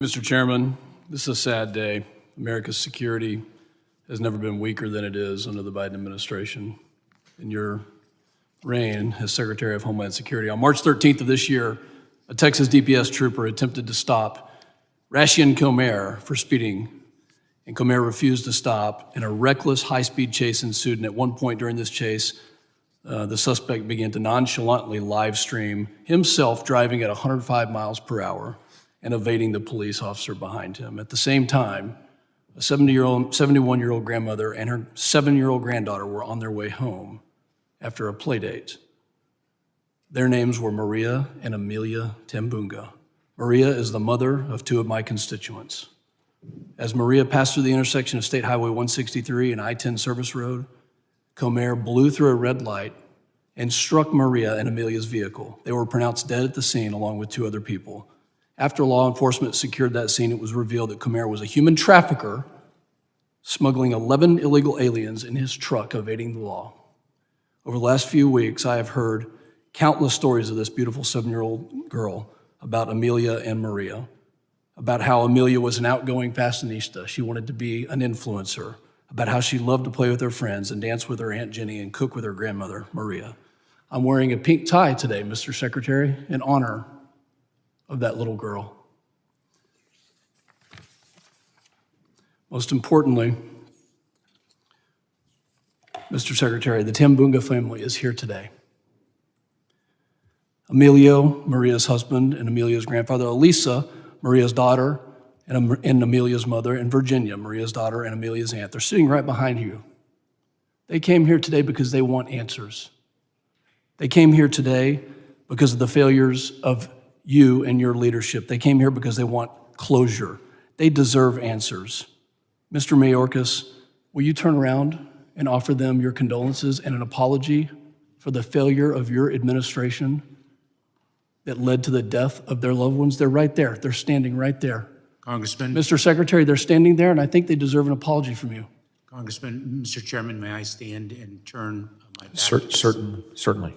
Mr. Chairman, this is a sad day. America's security has never been weaker than it is under the Biden administration. In your reign as Secretary of Homeland Security, on March 13th of this year, a Texas DPS trooper attempted to stop Rashian Comer for speeding, and Comer refused to stop, and a reckless high-speed chase ensued. And at one point during this chase, the suspect began to nonchalantly live stream himself driving at 105 miles per hour and evading the police officer behind him. At the same time, a 71-year-old grandmother and her 7-year-old granddaughter were on their way home after a play date. Their names were Maria and Amelia Tambunga. Maria is the mother of 2 of my constituents. As Maria passed through the intersection of State Highway 163 and I-10 Service Road, Comer blew through a red light and struck Maria and Amelia's vehicle. They were pronounced dead at the scene along with 2 other people. After law enforcement secured that scene, it was revealed that Comer was a human trafficker smuggling 11 illegal aliens in his truck, evading the law. Over the last few weeks, I have heard countless stories of this beautiful 7-year-old girl, about Amelia and Maria, about how Amelia was an outgoing fashionista. She wanted to be an influencer, about how she loved to play with her friends and dance with her Aunt Jenny and cook with her grandmother, Maria. I'm wearing a pink tie today, Mr. Secretary, in honor of that little girl. Most importantly, Mr. Secretary, the Tambunga family is here today. Emilio, Maria's husband, and Amelia's grandfather, Elisa, Maria's daughter, and Amelia's mother, and Virginia, Maria's daughter, and Amelia's aunt. They're sitting right behind you. They came here today because they want answers. They came here today because of the failures of you and your leadership. They came here because they want closure. They deserve answers. Mr. Mayorkas, will you turn around and offer them your condolences and an apology for the failure of your administration that led to the death of their loved ones? They're right there. They're standing right there. Congressman. Mr. Secretary, they're standing there, and I think they deserve an apology from you. Congressman, Mr. Chairman, may I stand and turn my back? Certainly.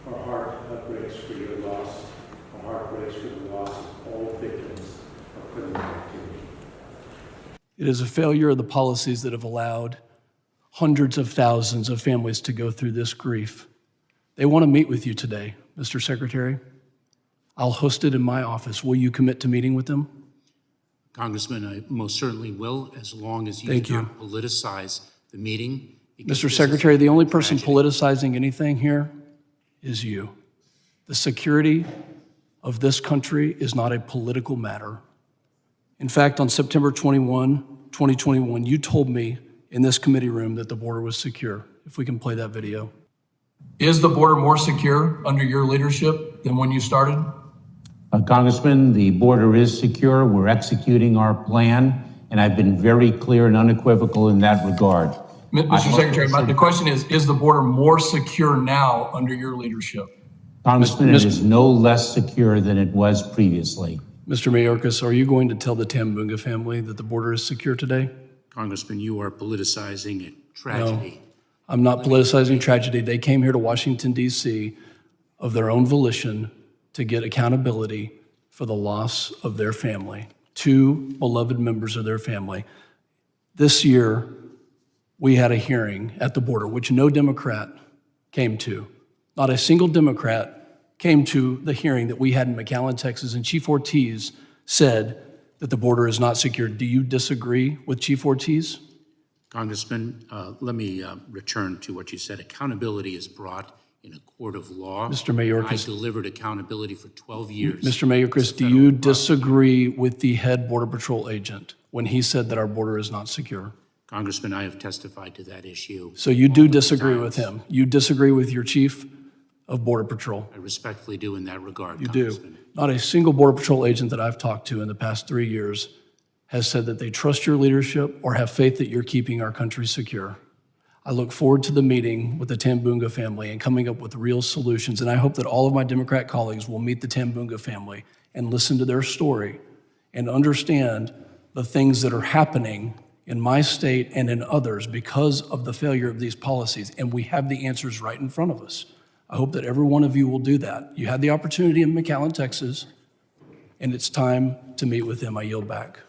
Our heart breaks for your loss. Our heart breaks for the loss of all victims of criminal activity. It is a failure of the policies that have allowed hundreds of thousands of families to go through this grief. They want to meet with you today, Mr. Secretary. I'll host it in my office. Will you commit to meeting with them? Congressman, I most certainly will, as long as you do not politicize the meeting. Mr. Secretary, the only person politicizing anything here is you. The security of this country is not a political matter. In fact, on September 21, 2021, you told me in this committee room that the border was secure. If we can play that video. Is the border more secure under your leadership than when you started? Congressman, the border is secure. We're executing our plan, and I've been very clear and unequivocal in that regard. Mr. Secretary, the question is the border more secure now under your leadership? Congressman, it is no less secure than it was previously. Mr. Mayorkas, are you going to tell the Tambunga family that the border is secure today? Congressman, you are politicizing a tragedy. No, I'm not politicizing tragedy. They came here to Washington, D.C. of their own volition to get accountability for the loss of their family, 2 beloved members of their family. This year, we had a hearing at the border, which no Democrat came to. Not a single Democrat came to the hearing that we had in McAllen, Texas, and Chief Ortiz said that the border is not secure. Do you disagree with Chief Ortiz? Congressman, let me return to what you said. Accountability is brought in a court of law. Mr. Mayorkas, I delivered accountability for 12 years. Mr. Mayorkas, do you disagree with the head Border Patrol agent when he said that our border is not secure? Congressman, I have testified to that issue. So you do disagree with him? You disagree with your chief of Border Patrol? I respectfully do in that regard, You Congressman. do. Not a single Border Patrol agent that I've talked to in the past 3 years has said that they trust your leadership or have faith that you're keeping our country secure. I look forward to the meeting with the Tambunga family and coming up with real solutions. And I hope that all of my Democrat colleagues will meet the Tambunga family and listen to their story and understand the things that are happening in my state and in others because of the failure of these policies. And we have the answers right in front of us. I hope that every one of you will do that. You had the opportunity in McAllen, Texas. and it's time to meet with him. I yield back.